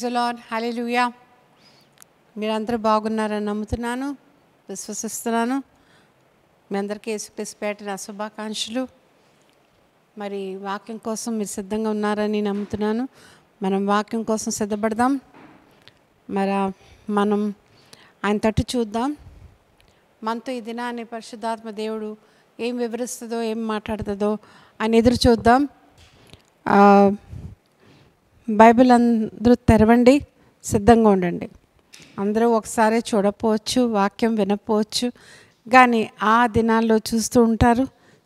The lord. హల్లెలూయా. మీరందరూ బాగున్నారని నమ్ముతున్నాను, విశ్వసిస్తున్నాను. మీ అందరికీ యేసుక్రీస్తు పేరిట నా శుభాకాంక్షలు. మరి వాక్యం కోసం మీరు సిద్ధంగా ఉన్నారని నమ్ముతున్నాను. మనం వాక్యం కోసం సిద్ధపడదాం. మనం ఆయన తట్టు చూద్దాం. మనతో ఈ దినాన్ని పరిశుద్ధాత్మ దేవుడు ఏం వివరిస్తుందో, ఏం మాట్లాడుతుందో ఆయన ఎదురు చూద్దాం. బైబిల్ అందరూ తెరవండి, సిద్ధంగా ఉండండి. అందరూ ఒకసారి చూడకపోవచ్చు, వాక్యం వినకపోవచ్చు, కానీ ఆ దినాల్లో చూస్తూ ఉంటారు.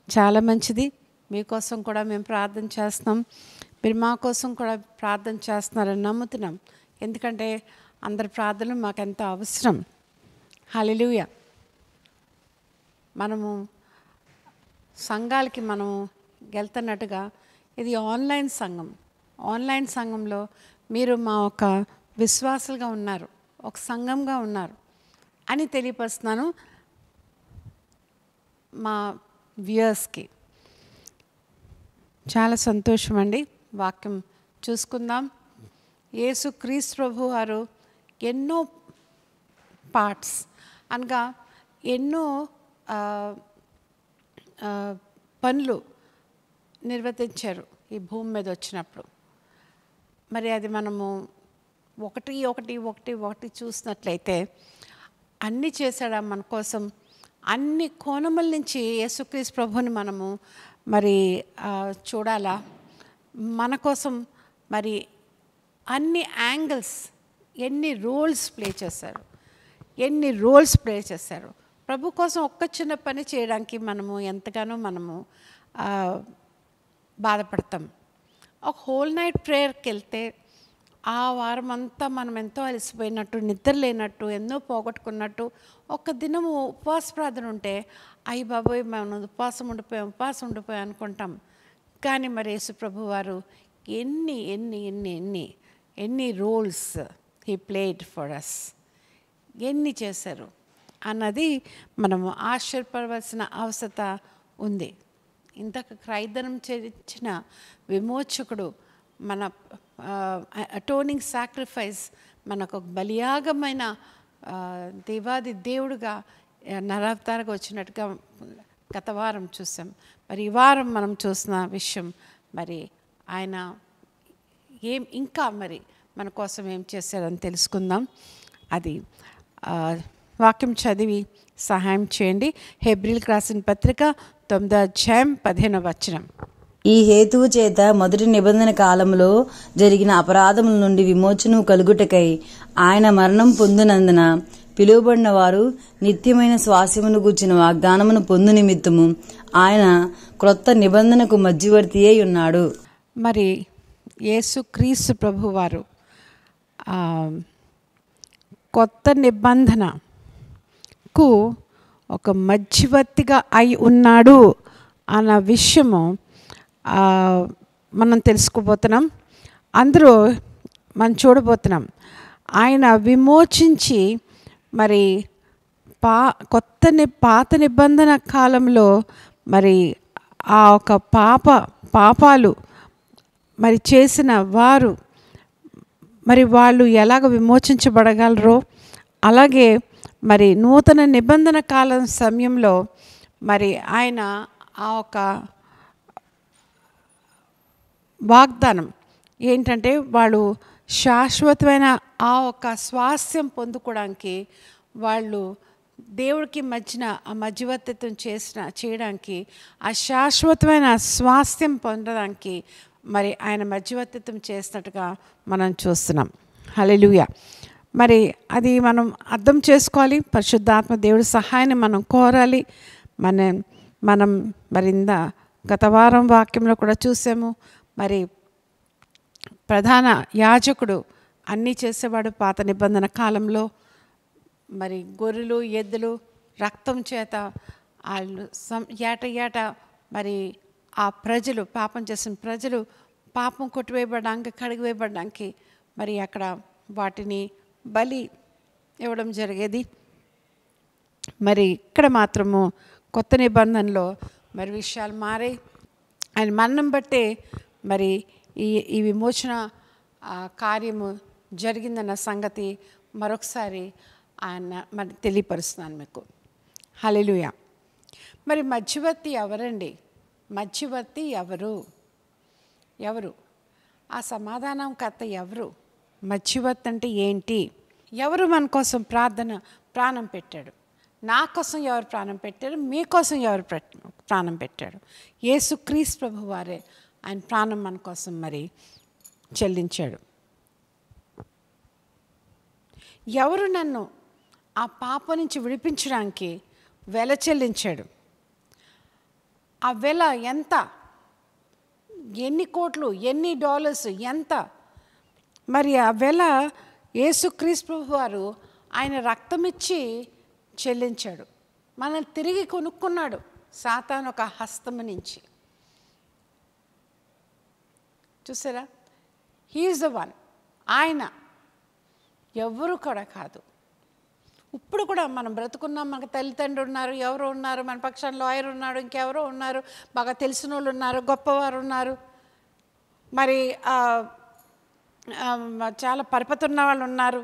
చాలా మంచిది. మీకోసం కూడా మేము ప్రార్థన చేస్తున్నాం, మీరు మా కోసం కూడా ప్రార్థన చేస్తున్నారని నమ్ముతున్నాం. ఎందుకంటే అందరి ప్రార్థనలు మాకెంతో అవసరం. హల్లెలూయా. మనము సంఘాలకి మనము వెళ్తున్నట్టుగా ఇది ఆన్లైన్ సంఘం. ఆన్లైన్ సంఘంలో మీరు మా ఒక విశ్వాసులుగా ఉన్నారు, ఒక సంఘంగా ఉన్నారు అని తెలియపరుస్తున్నాను మా వ్యూయర్స్కి. చాలా సంతోషం అండి. వాక్యం చూసుకుందాం. యేసుక్రీస్తు ప్రభు వారు ఎన్నో పార్ట్స్ అనగా ఎన్నో పనులు నిర్వర్తించారు ఈ భూమి మీద వచ్చినప్పుడు. మరి అది మనము ఒకటి ఒకటి ఒకటి ఒకటి చూసినట్లయితే అన్నీ చేశాడా మన కోసం. అన్ని కోణముల నుంచి యేసుక్రీస్తు ప్రభుని మనము మరి చూడాలా. మన కోసం మరి అన్ని యాంగిల్స్, ఎన్ని రోల్స్ ప్లే చేశారు. ప్రభు కోసం ఒక్క చిన్న పని చేయడానికి మనము ఎంతగానో మనము బాధపడతాం. ఒక హోల్ నైట్ ప్రేయర్కి వెళ్తే ఆ వారం అంతా మనం ఎంతో అలసిపోయినట్టు, నిద్ర లేనట్టు, ఎన్నో పోగొట్టుకున్నట్టు, ఒక్క దినము ఉపవాస ప్రార్థన ఉంటే అయ్యి బాబోయ్ మనం ఉపవాసం ఉండిపోయాం అనుకుంటాం. కానీ మరి యేసు ప్రభు వారు ఎన్ని ఎన్ని ఎన్ని ఎన్ని ఎన్ని roles he played for us, ఎన్ని చేశారు అన్నది మనము ఆశ్చర్యపడవలసిన అవసరత ఉంది. ఇంతకు క్రైదనం చేసిన విమోచకుడు, మన అటోనింగ్ సాక్రిఫైస్, మనకు ఒక బలియాగమైన దేవాది దేవుడుగా నరావతారగా వచ్చినట్టుగా గత వారం చూసాం. మరి ఈ వారం మనం చూసిన విషయం, మరి ఆయన ఇంకా మరి మన కోసం ఏం చేశారని తెలుసుకుందాం. అది వాక్యం చదివి సహాయం చేయండి. హెబ్రీలకు రాసిన పత్రిక 9వ అధ్యాయం 15వ వచనం. ఈ హేతువు చేత మొదటి నిబంధన కాలంలో జరిగిన అపరాధముల నుండి విమోచనము కలుగుటకై ఆయన మరణం పొందినందున పిలువబడిన వారు నిత్యమైన స్వాస్యమును గూర్చిన వాగ్దానమును పొందు నిమిత్తము ఆయన క్రొత్త నిబంధనకు మధ్యవర్తి అయి ఉన్నాడు. మరి యేసుక్రీస్తు ప్రభు వారు కొత్త నిబంధనకు ఒక మధ్యవర్తిగా అయి ఉన్నాడు అన్న విషయము మనం తెలుసుకోబోతున్నాం. అందరూ మనం చూడబోతున్నాం. ఆయన విమోచించి మరి పాత నిబంధన కాలంలో మరి ఆ ఒక పాపాలు మరి చేసిన వారు మరి వాళ్ళు ఎలాగ విమోచించబడగలరో, అలాగే మరి నూతన నిబంధన కాలం సమయంలో మరి ఆయన ఆ ఒక వాగ్దానం ఏంటంటే వాళ్ళు శాశ్వతమైన ఆ ఒక స్వాస్థ్యం పొందుకోవడానికి, వాళ్ళు దేవుడికి మధ్యన ఆ మధ్యవర్తిత్వం చేయడానికి, ఆ శాశ్వతమైన స్వాస్థ్యం పొందడానికి మరి ఆయన మధ్యవర్తిత్వం చేసినట్టుగా మనం చూస్తున్నాం. హల్లెలూయా. మరి అది మనం అర్థం చేసుకోవాలి. పరిశుద్ధాత్మ దేవుడి సహాయాన్ని మనం కోరాలి. మనం మరింత గత వారం వాక్యంలో కూడా చూసాము. మరి ప్రధాన యాజకుడు అన్నీ చేసేవాడు పాత నిబంధన కాలంలో. మరి గొర్రెలు, ఎద్దులు రక్తం చేత వాళ్ళు ఏట మరి ఆ ప్రజలు, పాపం చేసిన ప్రజలు పాపం కొట్టివేయబడడానికి, కడిగివేయబడడానికి మరి అక్కడ వాటిని బలి ఇవ్వడం జరిగేది. మరి ఇక్కడ మాత్రము కొత్త నిబంధనలో మరి విషయాలు మారాయి. ఆయన మరణం బట్టే మరి ఈ విమోచన కార్యము జరిగిందన్న సంగతి మరొకసారి ఆయన మరి తెలియపరుస్తున్నాను మీకు. హల్లెలూయా. మరి మధ్యవర్తి ఎవరండి? మధ్యవర్తి ఎవరు? ఆ సమాధానంకర్త ఎవరు? మధ్యవర్తి అంటే ఏంటి? ఎవరు మన కోసం ప్రాణం పెట్టాడు? నా కోసం ఎవరు ప్రాణం పెట్టారు? మీకోసం ఎవరు ప్రాణం పెట్టాడు? యేసుక్రీస్తు ప్రభు వారే ఆయన ప్రాణం మన కోసం మరి చెల్లించాడు. ఎవరు నన్ను ఆ పాపం నుంచి విడిపించడానికి వెల చెల్లించాడు? ఆ వెల ఎంత? ఎన్ని కోట్లు, ఎన్ని డాలర్స్, ఎంత? మరి ఆ వెల యేసుక్రీస్తు ప్రభు వారు ఆయన రక్తం ఇచ్చి చెల్లించాడు. మనల్ని తిరిగి కొనుక్కున్నాడు సాతాను ఒక హస్తము నుంచి. చూసారా? He's the one. ఆయన ఎవరు కూడా కాదు. ఇప్పుడు కూడా మనం బ్రతుకున్నాం, మనకు తల్లిదండ్రులు ఉన్నారు, ఎవరో ఉన్నారు, మన పక్షాన లాయర్ ఉన్నాడు, ఇంకెవరో ఉన్నారు, బాగా తెలిసిన వాళ్ళు ఉన్నారు, గొప్పవారు ఉన్నారు, మరి చాలా పరపతి ఉన్న వాళ్ళు ఉన్నారు.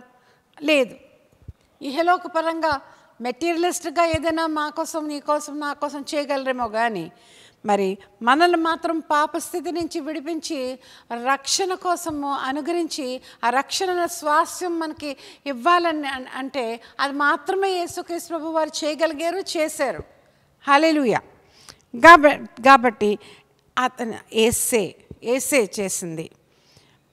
లేదు, ఇహలోక పరంగా మెటీరియలిస్ట్గా ఏదైనా మా కోసం, నీ కోసం, నా కోసం చేయగలరేమో కానీ మరి మనల్ని మాత్రం పాపస్థితి నుంచి విడిపించి రక్షణ కోసము అనుగ్రహించి ఆ రక్షణ స్వాస్థ్యం మనకి ఇవ్వాలని అంటే అది మాత్రమే యేసుక్రీస్తు ప్రభు వారు చేయగలిగారు, చేశారు. హల్లెలూయా. కాబట్టి అతను ఏసే చేసింది.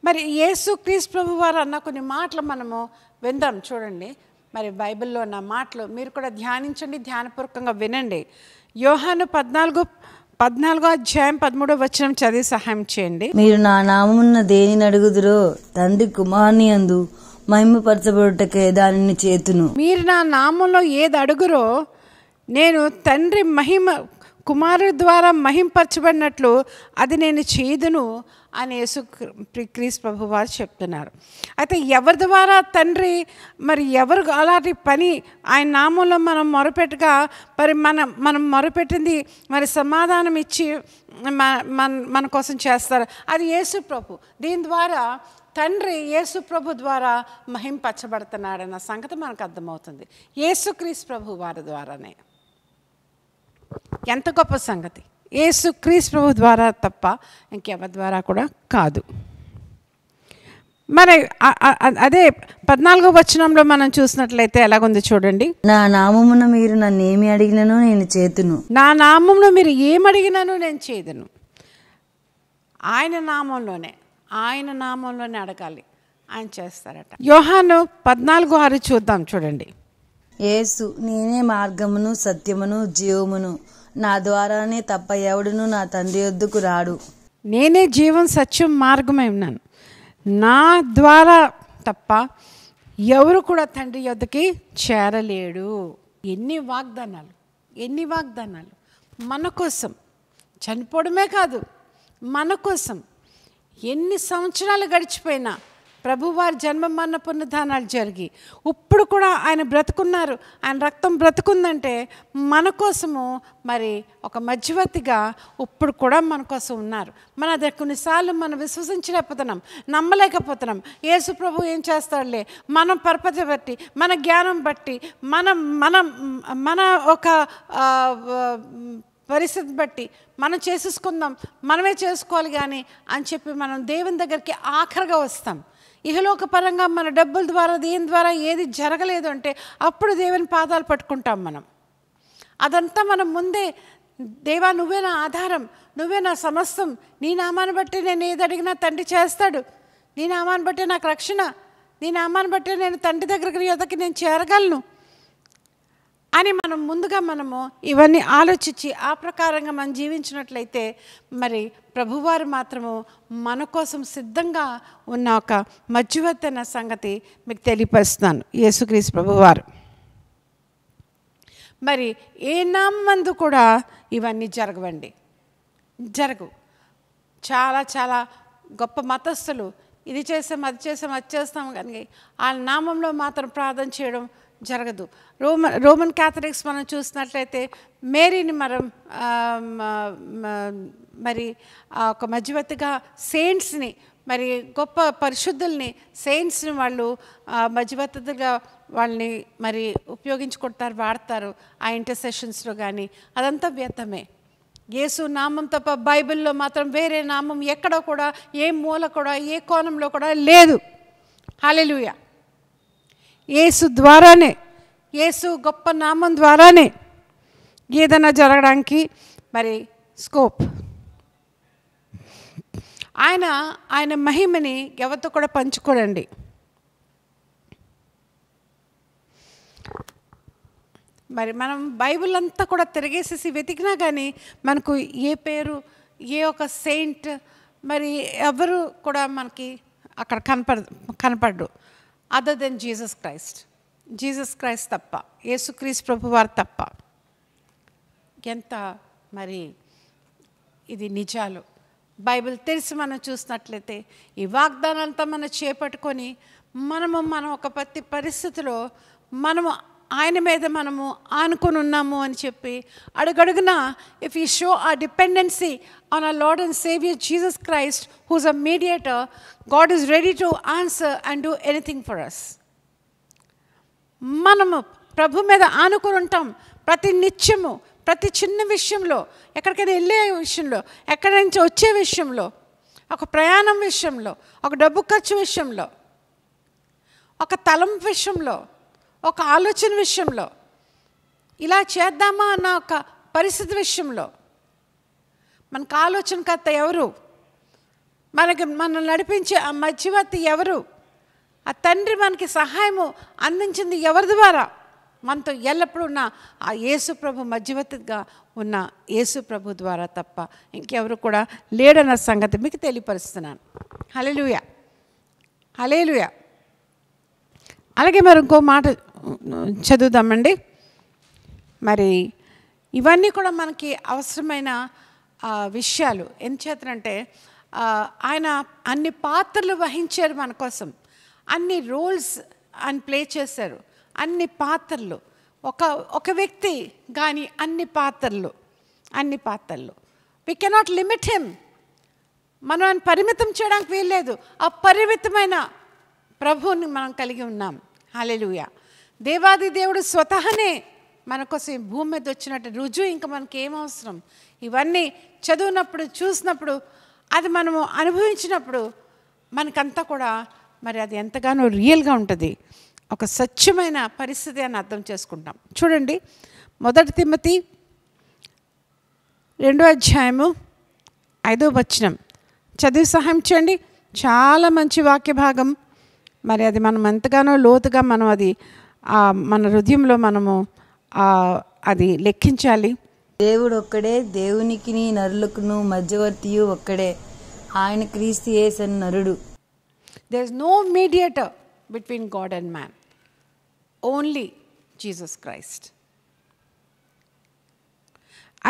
మరి యేసుక్రీస్తు ప్రభు వారు అన్న కొన్ని మాటలు మనము విందాం. చూడండి, మరి బైబిల్లో ఉన్న మాటలు మీరు కూడా ధ్యానించండి, ధ్యానపూర్వకంగా వినండి. యోహాను 14వ అధ్యాయం 13వ వచనం చదివి సహాయం చేయండి. మీరు నా నామమున దేనిని అడుగుదురో తండ్రి కుమారుని యందు మహిమపరచబడుటకే దానిని చేతును. మీరు నా నామంలో ఏది అడుగురో నేను తండ్రి కుమారుడి ద్వారా మహింపరచబడినట్లు అది నేను చేదును అని యేసుక్రీస్తు ప్రభు వారు చెప్తున్నారు. అయితే ఎవరి ద్వారా తండ్రి మరి ఎవరు అలాంటి పని ఆయన నామంలో మనం మొరపెట్టగా మరి మనం మొరపెట్టింది మరి సమాధానం ఇచ్చి మన కోసం చేస్తారు. అది యేసు ప్రభు. దీని ద్వారా తండ్రి యేసు ప్రభు ద్వారా మహింపరచబడుతున్నాడన్న సంగతి మనకు అర్థమవుతుంది. యేసుక్రీస్తు ప్రభు వారి ద్వారానే. ఎంత గొప్ప సంగతి! యేసుక్రీస్తు ప్రభు ద్వారా తప్ప ఇంకెవరి ద్వారా కూడా కాదు. మరి అదే 14వ వచనంలో మనం చూసినట్లయితే ఎలాగుంది చూడండి. నా నామమున మీరు నన్ను ఏమి అడిగినను నేను చేతును. నా నామమున మీరు ఏమడిగినను నేను చేదును. ఆయన నామంలోనే అడగాలి, ఆయన చేస్తారట. యోహాను 14:6 చూద్దాం చూడండి. యేసు నేనే మార్గమును సత్యమును జీవమును, నా ద్వారానే తప్ప ఎవడును నా తండ్రి యొద్దకు రాడు. నేనే జీవం సత్యం మార్గమై ఉన్నాను, నా ద్వారా తప్ప ఎవరు కూడా తండ్రి యొద్దకి చేరలేడు. ఎన్ని వాగ్దానాలు మన కోసం. చనిపోవడమే కాదు, మన కోసం. ఎన్ని సంవత్సరాలు గడిచిపోయినా ప్రభువారి జన్మ మరణ పునరుద్ధానాలు జరిగి ఇప్పుడు కూడా ఆయన బ్రతుకున్నారు, ఆయన రక్తం బ్రతుకుందంటే మన కోసము మరి ఒక మధ్యవర్తిగా ఇప్పుడు కూడా మన కోసం ఉన్నారు. మన అది కొన్నిసార్లు మనం విశ్వసించలేకపోతున్నాం, నమ్మలేకపోతున్నాం. యేసు ప్రభు ఏం చేస్తాడులే, మనం పరపతి బట్టి, మన జ్ఞానం బట్టి, మన ఒక పరిస్థితి బట్టి మనం చేసేసుకుందాం, మనమే చేసుకోవాలి కానీ అని చెప్పి మనం దేవుని దగ్గరికి ఆఖరిగా వస్తాం. ఇహలోక పరంగా మన డబ్బుల ద్వారా దేని ద్వారా ఏది జరగలేదు అంటే అప్పుడు దేవుని పాదాలు పట్టుకుంటాం మనం. అదంతా మనం ముందే దేవా నువ్వే నా ఆధారం, నువ్వే నా సమస్తం, నీ నామాన్ని బట్టి నేను ఏది అడిగినా తండ్రి చేస్తాడు, నీ నామాన్ని బట్టి నాకు రక్షణ, నీ నామాన్ని బట్టి నేను తండ్రి దగ్గరికి యొద్దకి నేను చేరగలను అని మనం ముందుగా మనము ఇవన్నీ ఆలోచించి ఆ ప్రకారంగా మనం జీవించినట్లయితే మరి ప్రభువారు మాత్రము మన కోసం సిద్ధంగా ఉన్న ఒక మధ్యవర్తి అన్న సంగతి మీకు తెలియపరుస్తున్నాను. యేసుక్రీస్తు ప్రభువారు మరి ఏ నామందు కూడా ఇవన్నీ జరగవు. చాలా గొప్ప మతస్థులు ఇది చేసాం అది చేస్తాం కానీ ఆ నామంలో మాత్రం ప్రార్థన చేయడం జరగదు. రోమన్ క్యాథలిక్స్ మనం చూసినట్లయితే మేరీని మరి ఒక మధ్యవర్తిగా సెయింట్స్ని మరి గొప్ప పరిశుద్ధుల్ని, సెయింట్స్ని వాళ్ళు మధ్యవర్తులుగా వాళ్ళని మరి ఉపయోగించుకుంటారు, వాడతారు ఆ ఇంటర్సెషన్స్లో. కానీ అదంతా వ్యర్థమే. యేసు నామం తప్ప బైబిల్లో మాత్రం వేరే నామం ఎక్కడ కూడా, ఏ మూల కూడా, ఏ కోణంలో కూడా లేదు. హల్లెలూయా. యేసు ద్వారానే, యేసు గొప్ప నామం ద్వారానే ఏదైనా జరగడానికి మరి స్కోప్. ఆయన మహిమని ఎవరితో కూడా పంచుకోడండి. మరి మనం బైబిల్ అంతా కూడా తిరిగేసేసి వెతికినా కానీ మనకు ఏ పేరు, ఏ ఒక సెయింట్ మరి ఎవరు కూడా మనకి అక్కడ కనపడడు అదర్ దెన్ జీసస్ క్రైస్ట్ తప్ప, యేసుక్రీస్తు ప్రభువారు తప్ప. ఎంత మరి ఇది నిజాలు. బైబిల్ తెలిసి మనం చూసినట్లయితే ఈ వాగ్దానాలతో మనం చేపట్టుకొని మనం ఒక ప్రతి పరిస్థితిలో మనము ఆయన మీద మనము ఆనుకొని ఉన్నాము అని చెప్పి అడుగడుగున if you show a dependency on our lord and saviour Jesus Christ who's a mediator, God is ready to answer and do anything for us. మనము ప్రభు మీద ఆనుకొని ఉంటాం ప్రతి నిత్యము, ప్రతి చిన్న విషయంలో, ఎక్కడికైనా వెళ్ళే విషయంలో, ఎక్కడి నుంచి వచ్చే విషయంలో, ఒక ప్రయాణం విషయంలో, ఒక డబ్బు ఖర్చు విషయంలో, ఒక తలంపు విషయంలో, ఒక ఆలోచన విషయంలో, ఇలా చేద్దామా అన్న ఒక పరిస్థితి విషయంలో మనకు ఆలోచనకర్త ఎవరు, మనల్ని నడిపించే ఆ మధ్యవర్తి ఎవరు, ఆ తండ్రి మనకి సహాయము అందించింది ఎవరి ద్వారా? మనతో ఎల్లప్పుడూ ఉన్న ఆ యేసు ప్రభు మధ్యవర్తిగా ఉన్న యేసు ప్రభు ద్వారా తప్ప ఇంకెవరు కూడా లేడన్న సంగతి మీకు తెలియపరుస్తున్నాను. హల్లెలూయా, హల్లెలూయా. అలాగే మరి ఇంకో మాట చదువుదామండి. మరి ఇవన్నీ కూడా మనకి అవసరమైన విషయాలు. ఎందుచేతనంటే ఆయన అన్ని పాత్రలు వహించారు మన కోసం, అన్ని రోల్స్ ఆయన ప్లే చేశారు, అన్ని పాత్రలు. ఒక వ్యక్తి కానీ అన్ని పాత్రలు. We cannot limit him. మనం ఆయన పరిమితం చేయడానికి వీల్లేదు. ఆ పరిమితమైన ప్రభువుని మనం కలిగి ఉన్నాం. హల్లెలూయా. దేవాది దేవుడు స్వతహానే మన కోసం ఈ భూమి మీద వచ్చినట్టు రుజువు ఇంకా మనకి ఏం అవసరం? ఇవన్నీ చదివినప్పుడు, చూసినప్పుడు, అది మనము అనుభవించినప్పుడు మనకంతా కూడా మరి అది ఎంతగానో రియల్గా ఉంటుంది, ఒక సత్యమైన పరిస్థితి అని అర్థం చేసుకుంటాం. చూడండి, 1 తిమోతి 2:5 చదివి సహాయం చేయండి. చాలా మంచి వాక్య భాగం. మరి అది మనం ఎంతగానో లోతుగా మనం అది మన హృదయంలో మనము అది లెక్కించాలి. దేవుడు ఒక్కడే, దేవునికి నరులకును మధ్యవర్తియు ఒక్కడే, ఆయన క్రీస్తు యేసు నరుడు. There is no mediator between God and man, only Jesus Christ.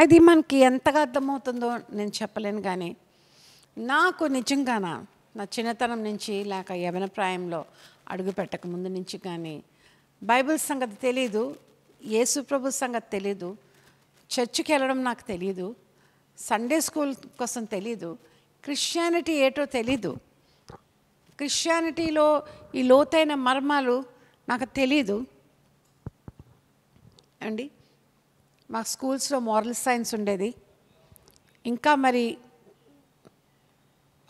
అది మనకి ఎంతగా అర్థమవుతుందో నేను చెప్పలేను. కానీ నాకు నిజంగాన నా చిన్నతనం నుంచి లేక యవ్వన ప్రాయంలో అడుగు పెట్టక ముందు నుంచి కానీ బైబిల్ సంగతి తెలీదు, యేసు ప్రభు సంగతి తెలీదు, చర్చికి వెళ్ళడం నాకు తెలీదు, సండే స్కూల్ కోసం తెలీదు, క్రిస్టియానిటీ ఏటో తెలీదు, క్రిస్టియానిటీలో ఈ లోతైన మర్మాలు నాకు తెలీదు అండి. మా స్కూల్స్లో మోరల్ సైన్స్ ఉండేది. ఇంకా మరి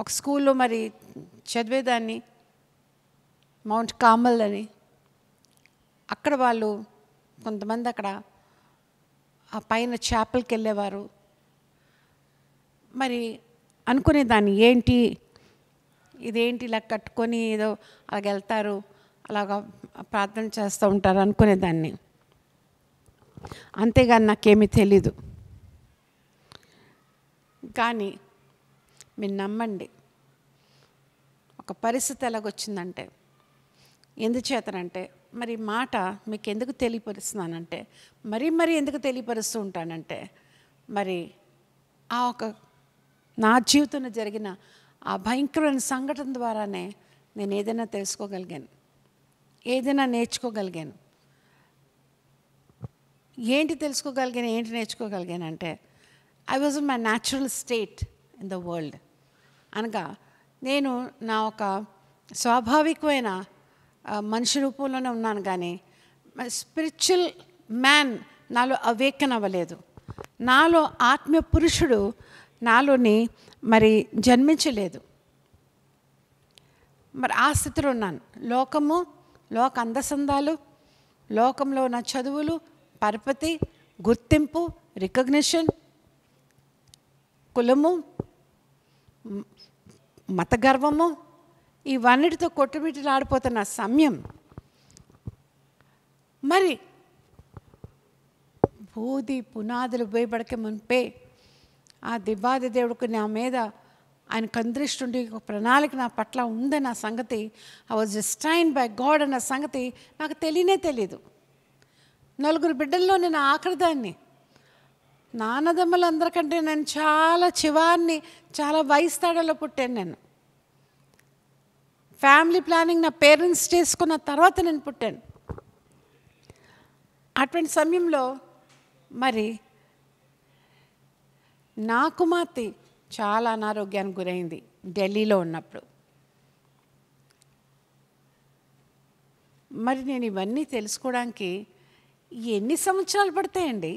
ఒక స్కూల్లో మరి చదివేదాన్ని, మౌంట్ కార్మెల్ అని. అక్కడ వాళ్ళు కొంతమంది అక్కడ ఆ పైన చాపెల్కి వెళ్ళేవారు. మరి అనుకునేదాన్ని, ఏంటి ఇదేంటి ఇలా కట్టుకొని ఏదో అలాగ వెళ్తారు, అలాగా ప్రార్థన చేస్తూ ఉంటారు అనుకునేదాన్ని. అంతేగాని నాకేమీ తెలీదు. కానీ మీరు నమ్మండి, ఒక పరిస్థితి ఎలాగొచ్చిందంటే, ఎందుచేతనంటే మరి మాట మీకు ఎందుకు తెలియపరుస్తున్నానంటే, మరీ ఎందుకు తెలియపరుస్తూ ఉంటానంటే, మరి ఆ ఒక నా జీవితంలో జరిగిన ఆ భయంకరమైన సంఘటన ద్వారానే నేను ఏదైనా తెలుసుకోగలిగాను, ఏదైనా నేర్చుకోగలిగాను. ఏంటి తెలుసుకోగలిగాను, ఏంటి నేర్చుకోగలిగాను అంటే, I was in my natural state in the world. అనగా నేను నా ఒక స్వాభావికమైన మనిషి రూపంలోనే ఉన్నాను, కానీ స్పిరిచువల్ మ్యాన్ నాలో అవేకన్ అవ్వలేదు. నాలో ఆత్మీయ పురుషుడు నాలోని మరి జన్మించలేదు. మరి ఆ స్థితిలో ఉన్నాను. లోక అందసందాలు, లోకంలో ఉన్న చదువులు, పరపతి, గుర్తింపు, రికగ్నిషన్, కులము, మత గర్వము, ఇవన్నిటితో కొట్టుమిట్టిలాడిపోతున్న సమయం. మరి బూది పునాదులు వేయబడక మునిపే ఆ దివాది దేవుడికి నా మీద ఆయన కందృష్టి ఒక ప్రణాళిక నా పట్ల ఉందన్న సంగతి, I was destined by God అన్న సంగతి నాకు తెలియదు. 4 బిడ్డల్లో నేను ఆఖరిదాన్ని. నాన్నదమ్ములందరికంటే నేను చాలా చివారిని, చాలా వయసు తేడాలో పుట్టాను. నేను ఫ్యామిలీ ప్లానింగ్ నా పేరెంట్స్ చేసుకున్న తర్వాత నేను పుట్టాను. అటువంటి సమయంలో మరి నా కుమార్తె చాలా అనారోగ్యానికి గురైంది ఢిల్లీలో ఉన్నప్పుడు. మరి నేను ఇవన్నీ తెలుసుకోవడానికి ఎన్ని సంవత్సరాలు పడతాయండి?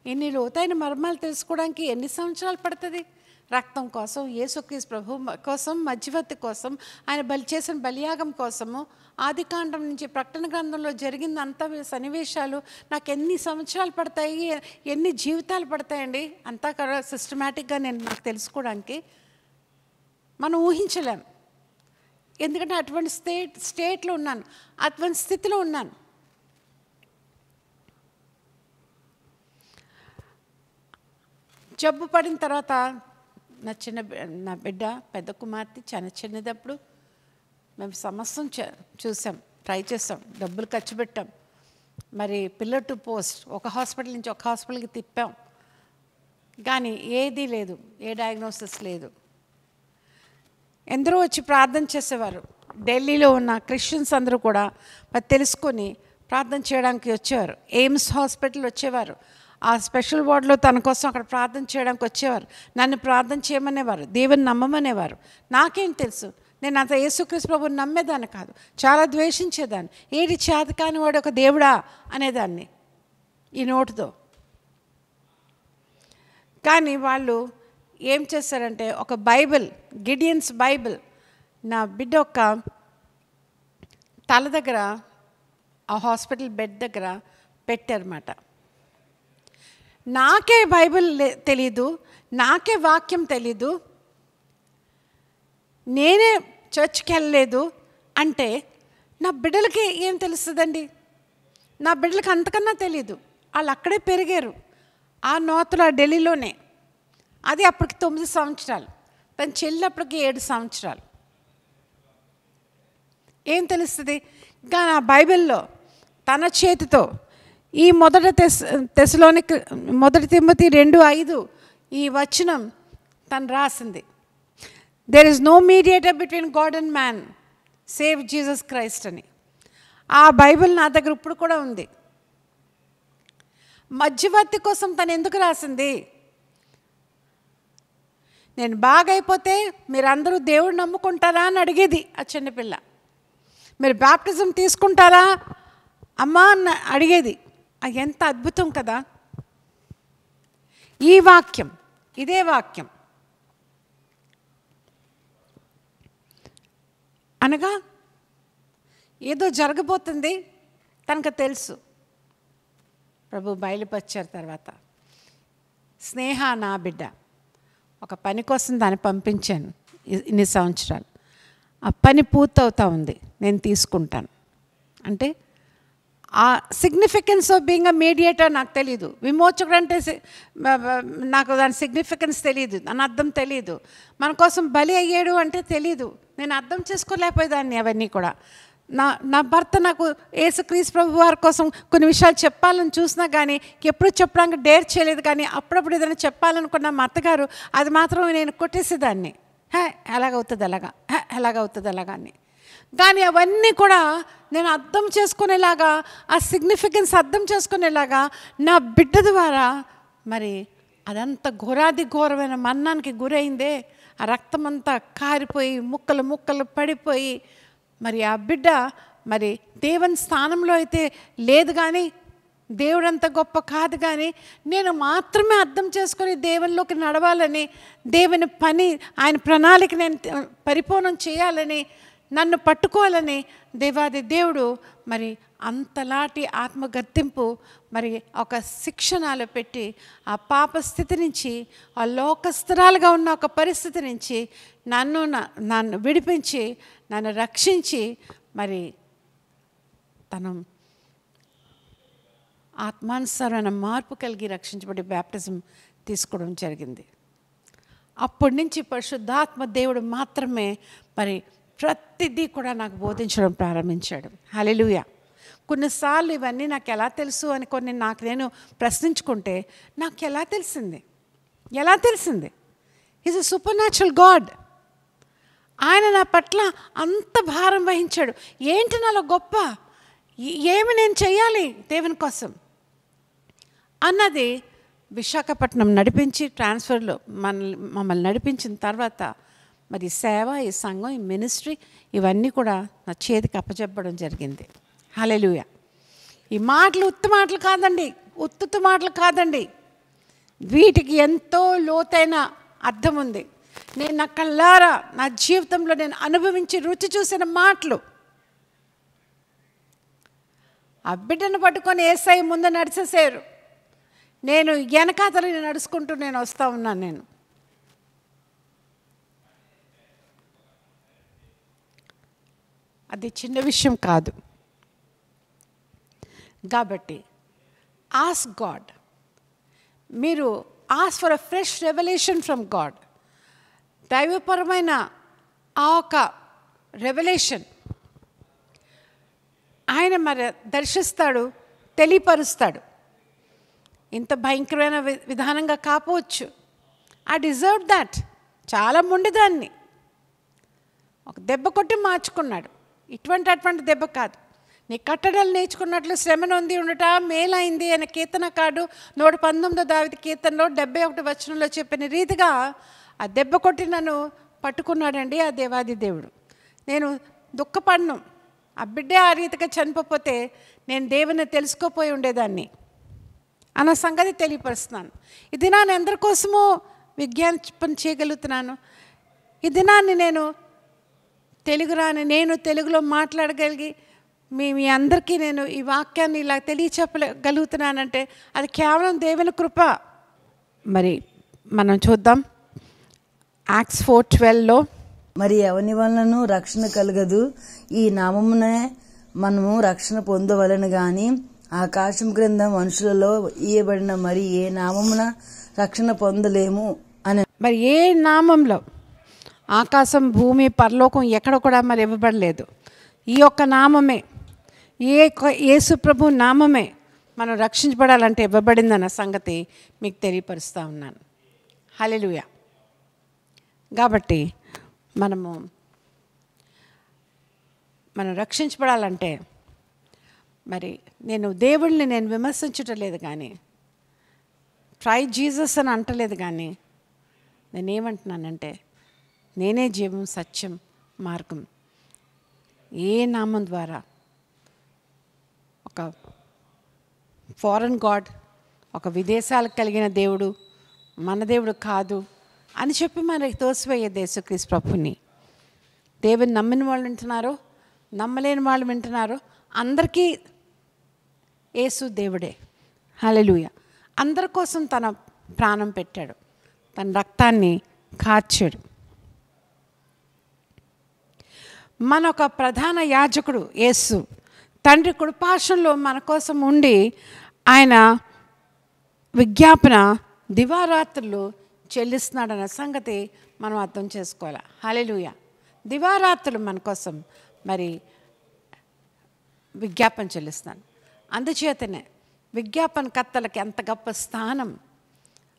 ఎన్ని లోతైన మర్మాలు తెలుసుకోవడానికి ఎన్ని సంవత్సరాలు పడుతుంది? రక్తం కోసం, యేసుక్రీస్తు ప్రభు కోసం, మధ్యవర్తి కోసం, ఆయన బలి చేసిన బలియాగం కోసము, ఆదికాండం నుంచి ప్రకటన గ్రంథంలో జరిగిన అంత సన్నివేశాలు నాకు ఎన్ని సంవత్సరాలు పడతాయి, ఎన్ని జీవితాలు పడతాయండి? అంతా కూడా సిస్టమేటిక్గా నాకు తెలుసుకోవడానికి మనం ఊహించలేం. ఎందుకంటే అటువంటి స్టేట్లో ఉన్నాను, అటువంటి స్థితిలో ఉన్నాను. జబ్బు పడిన తర్వాత నా బిడ్డ పెద్ద కుమార్తె చాలా చిన్నదప్పుడు మేము సమస్తం చూసాం, ట్రై చేసాం, డబ్బులు ఖర్చు పెట్టాం. మరి పిల్లర్ టు పోస్ట్ ఒక హాస్పిటల్ నుంచి ఒక హాస్పిటల్కి తిప్పాం, కానీ ఏదీ లేదు, ఏ డయాగ్నోసిస్ లేదు. ఎందరో వచ్చి ప్రార్థన చేసేవారు. ఢిల్లీలో ఉన్న క్రిస్టియన్స్ అందరూ కూడా మరి తెలుసుకొని ప్రార్థన చేయడానికి వచ్చేవారు. ఎయిమ్స్ హాస్పిటల్ వచ్చేవారు, ఆ స్పెషల్ వార్డులో తన కోసం అక్కడ ప్రార్థన చేయడానికి వచ్చేవారు. నన్ను ప్రార్థన చేయమనేవారు, దేవుని నమ్మమనేవారు. నాకేం తెలుసు, నేను అంత యేసుక్రీస్తు ప్రభువుని నమ్మేదాన్ని కాదు, చాలా ద్వేషించేదాన్ని. ఏది చేత కాని వాడు ఒక దేవుడా అనేదాన్ని ఈ నోటుతో. కానీ వాళ్ళు ఏం చేశారంటే ఒక బైబిల్, గిడియన్స్ బైబిల్ నా బిడ్డ ఒక తల దగ్గర, ఆ హాస్పిటల్ బెడ్ దగ్గర పెట్టారన్నమాట. నాకే బైబిల్ తెలీదు, నాకే వాక్యం తెలీదు, నేనే చర్చ్కి వెళ్ళలేదు అంటే నా బిడ్డలకి ఏం తెలుస్తుందండి? నా బిడ్డలకి అంతకన్నా తెలీదు. వాళ్ళు అక్కడే పెరిగారు, ఆ నోతలో ఢిల్లీలోనే. అది అప్పటికి 9 సంవత్సరాలు, తన చెల్లినప్పటికి 7 సంవత్సరాలు. ఏం తెలుస్తుంది? ఇంకా నా బైబిల్లో తన చేతితో ఈ మొదటి తిమోతి 2:5 ఈ వచనం తను రాసింది. There is no mediator between God and man save Jesus Christ అని. ఆ బైబిల్ నా దగ్గర ఇప్పుడు కూడా ఉంది. మధ్యవర్తి కోసం తను ఎందుకు రాసింది? నేను బాగైపోతే మీరందరూ దేవుడు నమ్ముకుంటారా అని అడిగేది ఆ చిన్నపిల్ల. మీరు బాప్టిజం తీసుకుంటారా అమ్మా అని అడిగేది. అది ఎంత అద్భుతం కదా! ఈ వాక్యం, ఇదే వాక్యం అనగా ఏదో జరగబోతుంది తనకు తెలుసు. ప్రభు బయలుపరిచారు. తర్వాత స్నేహ నా బిడ్డ, ఒక పని కోసం దాన్ని పంపించాను ఇన్ని సంవత్సరాలు. ఆ పని పూర్తవుతా ఉంది, నేను తీసుకుంటాను అంటే ఆ significance of being a mediator నాకు తెలీదు. విమోచకుడు అంటే నాకు దాని సిగ్నిఫికెన్స్ తెలియదు, దాని అర్థం తెలియదు. మన కోసం బలి అయ్యాడు అంటే తెలీదు. నేను అర్థం చేసుకోలేకపోయేదాన్ని అవన్నీ కూడా. నా భర్త నాకు యేసుక్రీస్తు ప్రభు వారి కోసం కొన్ని విషయాలు చెప్పాలని చూసినా కానీ ఎప్పుడు చెప్పడానికి డేర్ చేయలేదు. కానీ అప్పుడప్పుడు ఏదైనా చెప్పాలనుకున్న మా అత్తగారు అది మాత్రం నేను కొట్టేసేదాన్ని. ఎలాగవుతుంది అలాగా అని. కానీ అవన్నీ కూడా నేను అర్థం చేసుకునేలాగా, ఆ సిగ్నిఫికెన్స్ అర్థం చేసుకునేలాగా నా బిడ్డ ద్వారా మరి అదంత ఘోరాది ఘోరమైన మరణానికి గురైందే ఆ రక్తమంతా కారిపోయి ముక్కలు ముక్కలు పడిపోయి మరి ఆ బిడ్డ మరి దేవుని స్థానంలో అయితే లేదు, కానీ దేవుడంత గొప్ప కాదు, కానీ నేను మాత్రమే అర్థం చేసుకొని దేవునిలోకి నడవాలని, దేవుని పని ఆయన ప్రణాళిక నేను పరిపూర్ణం చేయాలని, నన్ను పట్టుకోవాలని దేవాది దేవుడు మరి అంతలాంటి ఆత్మగర్తింపు మరి ఒక శిక్షణలో పెట్టి ఆ పాప స్థితి నుంచి, ఆ లోకస్తురాలుగా ఉన్న ఒక పరిస్థితి నుంచి నన్ను విడిపించి నన్ను రక్షించి మరి తను ఆత్మానుసారమైన మార్పు కలిగి రక్షించబడి బ్యాప్టిజం తీసుకోవడం జరిగింది. అప్పటి నుంచి పరిశుద్ధాత్మ దేవుడు మాత్రమే మరి ప్రతిదీ కూడా నాకు బోధించడం ప్రారంభించాడు. హల్లెలూయా. కొన్నిసార్లు ఇవన్నీ నాకు ఎలా తెలుసు అని నాకు నేను ప్రశ్నించుకుంటే, నాకు ఎలా తెలిసింది? Is a super natural God. ఆయన నా పట్ల అంత భారం వహించాడు. ఏంటి నాలో గొప్ప, ఏమి నేను చెయ్యాలి దేవుని కోసం అన్నది విశాఖపట్నం నడిపించి ట్రాన్స్ఫర్లో మమ్మల్ని నడిపించిన తర్వాత మరి సేవ, ఈ సంఘం, ఈ మినిస్ట్రీ ఇవన్నీ కూడా నా చేతికి అప్పచెప్పడం జరిగింది. హల్లెలూయా. ఈ మాటలు ఉత్త మాటలు కాదండి. వీటికి ఎంతో లోతైన అర్థం ఉంది. నేను నా కళ్ళారా నా జీవితంలో నేను అనుభవించి రుచి చూసిన మాటలు. ఆ బిడ్డను పట్టుకొని యేసై ముందు నడిచేసారు, నేను వెనకాతలని నడుచుకుంటూ నేను వస్తూ ఉన్నాను. నేను అది చిన్న విషయం కాదు. కాబట్టి ఆస్క్ గాడ్, మీరు ask for a fresh revolution from God. దైవపరమైన ఆ ఒక రెవల్యూషన్ ఆయన మరి దర్శిస్తాడు, తెలియపరుస్తాడు. ఇంత భయంకరమైన విధానంగా కాపోవచ్చు. I deserve that. చాలా మొండిదాన్ని. ఒక దెబ్బ కొట్టి మార్చుకున్నాడు. అటువంటి దెబ్బ కాదు. నీ కట్టడలు నేర్చుకున్నట్లు శ్రమ నొంది ఉండట మేలైంది అనే కీర్తనకారుడు 119 దావీదు కీర్తనలో 71 వచనంలో చెప్పిన రీతిగా ఆ దెబ్బ కొట్టి నన్ను పట్టుకున్నాడండి ఆ దేవాది దేవుడు. నేను దుఃఖపడను. ఆ బిడ్డే ఆ రీతిగా చనిపోతే నేను దేవుని తెలుసుకోపోయి ఉండేదాన్ని అన్న సంగతి తెలియపరుస్తున్నాను. ఈ దినాన్ని అందరికోసమో విజ్ఞాపన చేయగలుగుతున్నాను. ఈ దినాన్ని నేను తెలుగులో మాట్లాడగలిగి మీ అందరికీ నేను ఈ వాక్యాన్ని ఇలా తెలియచెప్పగలుగుతున్నానంటే అది కేవలం దేవుని కృప. మరి మనం చూద్దాం యాక్ట్స్ 4:12లో, మరి ఎవని వలనను రక్షణ కలగదు, ఈ నామమునే మనము రక్షణ పొందవలను గాని ఆకాశం క్రింద మనుషులలో ఇయ్యబడిన మరి ఏ నామమున రక్షణ పొందలేము అని. మరి ఏ నామంలో ఆకాశం, భూమి, పరలోకం ఎక్కడ కూడా మరి ఇవ్వబడలేదు. ఈ యొక్క నామమే, యేసు ప్రభు నామమే మనం రక్షించబడాలంటే ఇవ్వబడిందన్న సంగతి మీకు తెలియపరుస్తూ ఉన్నాను. హల్లెలూయా. కాబట్టి మనం రక్షించబడాలంటే మరి నేను దేవుడిని నేను విమర్శించటం లేదు, కానీ ట్రై జీసస్ అని అంటలేదు, కానీ నేనేమంటున్నానంటే నేనే జీవం, సత్యం, మార్గం. ఏ నామం ద్వారా ఒక ఫారెన్ గాడ్, ఒక విదేశాలకు కలిగిన దేవుడు మన దేవుడు కాదు అని చెప్పి మనకి తోసివేయే యేసుక్రీస్తు ప్రభుని దేవుని నమ్మిన వాళ్ళు వింటున్నారు, నమ్మలేని వాళ్ళు వింటున్నారు. అందరికీ యేసు దేవుడే. హల్లెలూయా. అందరి కోసం తన ప్రాణం పెట్టాడు, తన రక్తాన్ని కార్చాడు. మన ఒక ప్రధాన యాజకుడు యేసు తండ్రి కుడిపార్శ్వంలో మన కోసం ఉండి ఆయన విజ్ఞాపన దివారాత్రులు చెల్లిస్తున్నాడన్న సంగతి మనం అర్థం చేసుకోవాలి. హల్లెలూయా. దివారాత్రులు మన కోసం మరి విజ్ఞాపన చెల్లిస్తున్నాడు. అందుచేతనే విజ్ఞాపన కర్తలకి ఎంత గొప్ప స్థానం.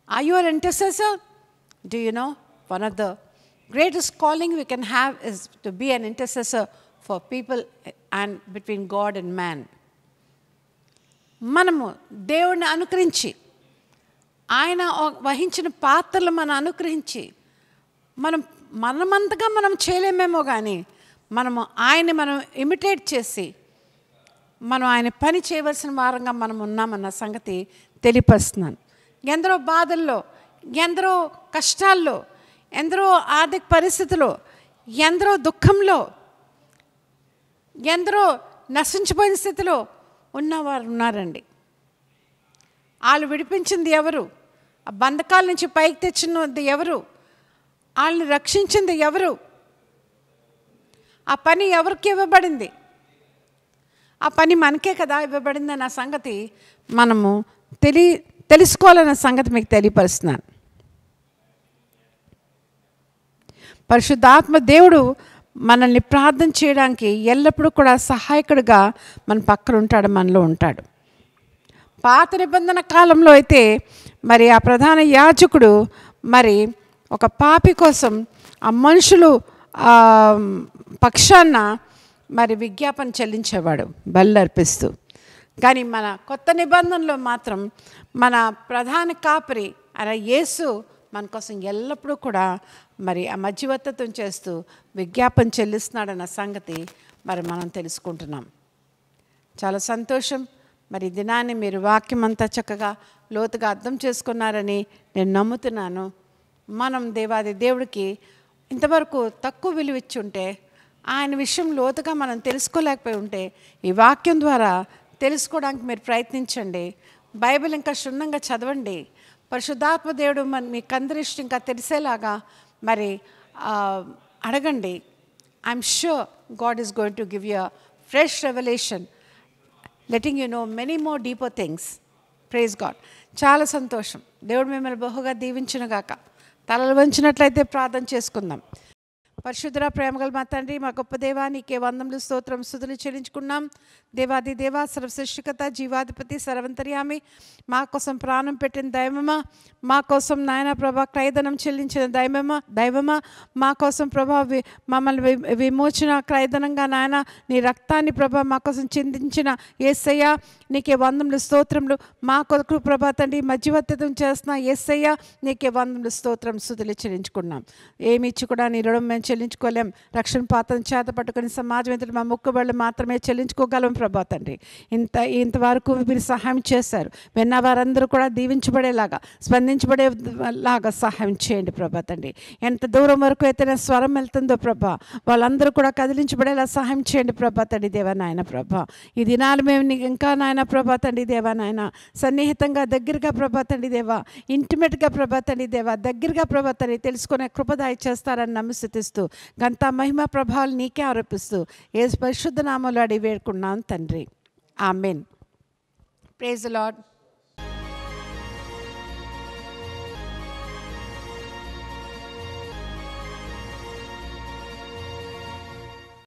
Are you an intercessor? Do you know one of the greatest calling we can have is to be an intercessor for people and between God and man. మనము దేవుడిని అనుకరించి ఆయన వహించిన పాత్రలు మనం అనుగ్రహించి మనమంతగా మనం చేయలేమేమో కానీ మనము ఆయన్ని మనం ఇమిటేట్ చేసి మనం ఆయన పని చేయవలసిన వారంగా మనం ఉన్నామన్న సంగతి తెలియపరుస్తున్నాను. ఎందరో బాధల్లో, ఎందరో కష్టాల్లో, ఎందరో ఆర్థిక పరిస్థితుల్లో, ఎందరో దుఃఖంలో, ఎందరో నశించిపోయిన స్థితిలో ఉన్నవారు ఉన్నారండి. వాళ్ళు విడిపించింది ఎవరు? ఆ బంధకాల నుంచి పైకి తెచ్చినది ఎవరు? వాళ్ళని రక్షించింది ఎవరు? ఆ పని ఎవరికి ఇవ్వబడింది? ఆ పని మనకే కదా ఇవ్వబడింది అన్న సంగతి మనము తెలుసుకోవాలన్న సంగతి మీకు తెలియపరుస్తున్నాను. పరిశుద్ధాత్మ దేవుడు మనల్ని ప్రార్థన చేయడానికి ఎల్లప్పుడూ కూడా సహాయకుడిగా మన పక్కన ఉంటాడు, మనలో ఉంటాడు. పాత నిబంధన కాలంలో అయితే మరి ఆ ప్రధాన యాజకుడు మరి ఒక పాపి కోసం ఆ మనుషులు పక్షాన మరి విజ్ఞాపన చెల్లించేవాడు బలి అర్పిస్తూ. కానీ మన కొత్త నిబంధనలో మాత్రం మన ప్రధాన కాపరి అలా యేసు మన కోసం ఎల్లప్పుడూ కూడా మరి ఆ మధ్యవర్తిత్వం చేస్తూ విజ్ఞాపన చెల్లిస్తున్నాడన్న సంగతి మరి మనం తెలుసుకుంటున్నాం. చాలా సంతోషం. మరి దినాన్ని మీరు వాక్యం అంతా చక్కగా లోతుగా అర్థం చేసుకున్నారని నేను నమ్ముతున్నాను. మనం దేవాది దేవుడికి ఇంతవరకు తక్కువ విలువ ఇచ్చి ఉంటే, ఆయన విషయం లోతుగా మనం తెలుసుకోలేకపోయి ఉంటే, ఈ వాక్యం ద్వారా తెలుసుకోవడానికి మీరు ప్రయత్నించండి. బైబిల్ ఇంకా క్షుణ్ణంగా చదవండి. పరిశుద్ధాత్మ దేవుడు మీకు అందరిష్టం ఇంకా తెలిసేలాగా మరి అడగండి. I'm sure God is going to give you fresh revolution, letting you know many more deeper things. Praise God. చాలా సంతోషం. దేవుడు మిమ్మల్ని బహుగా దీవించునుగాక. తలలు వంచినట్లయితే ప్రార్థన చేసుకుందాం. పరిశుద్ధ ప్రేమగల మా తండ్రి, మా గొప్ప దేవా, నీకే వందములు స్తోత్రం స్తుతులు చెల్లించుకున్నాం. దేవాది దేవా, సర్వసృష్టికర్త, జీవాధిపతి, సర్వంతర్యామి, మా కోసం ప్రాణం పెట్టిన దైవమా, మా కోసం నాయన ప్రభా క్రయధనం చెల్లించిన దైవమా, మా కోసం ప్రభా మమ్మల్ని విమోచన క్రయధనంగా నాయన నీ రక్తాన్ని ప్రభా మా కోసం చిందించిన యేసయ్య, నీకే వందములు స్తోత్రములు. మా కొరకు ప్రభా తండ్రి మధ్యవర్తిత్వం చేస్తున్న యేసయ్య, నీకే వందములు స్తోత్రం స్తుతులు చెల్లించుకున్నాం. ఏమి ఇచ్చి కూడా నీ రుణం మేము చెల్లించుకోలేం. రక్షణ పాత్రను చేత పట్టుకుని సమాజం ఎదురు మా మొక్కుబళ్ళు మాత్రమే చెల్లించుకోగలం ప్రభా తండ్రి. ఇంతవరకు మీరు సహాయం చేశారు. విన్న వారందరూ కూడా దీవించబడేలాగా, స్పందించబడేలాగా సహాయం చేయండి ప్రభా తండ్రి. ఎంత దూరం వరకు అయితే నా స్వరం వెళ్తుందో ప్రభా, వాళ్ళందరూ కూడా కదిలించబడేలా సహాయం చేయండి ప్రభా తండ్రి దేవా నాయన ప్రభా. ఈ దినాలు మేము ఇంకా నాయన ప్రభా తండ్రి దేవా నాయన సన్నిహితంగా దగ్గరగా ప్రభా తండ్రి దేవా, ఇంటిమేట్గా ప్రభా తండ్రి దేవా దగ్గరగా ప్రభా తండ్రి తెలుసుకునే కృపదాయి చేస్తారని నమ్మిస్తుతూ గంతా మహిమ ప్రభావాలు నీకే ఆరోపిస్తూ యేసు పరిశుద్ధ నామములో అడిగి వేడుకున్నాను తండ్రి. ఆమేన్. Praise the lord.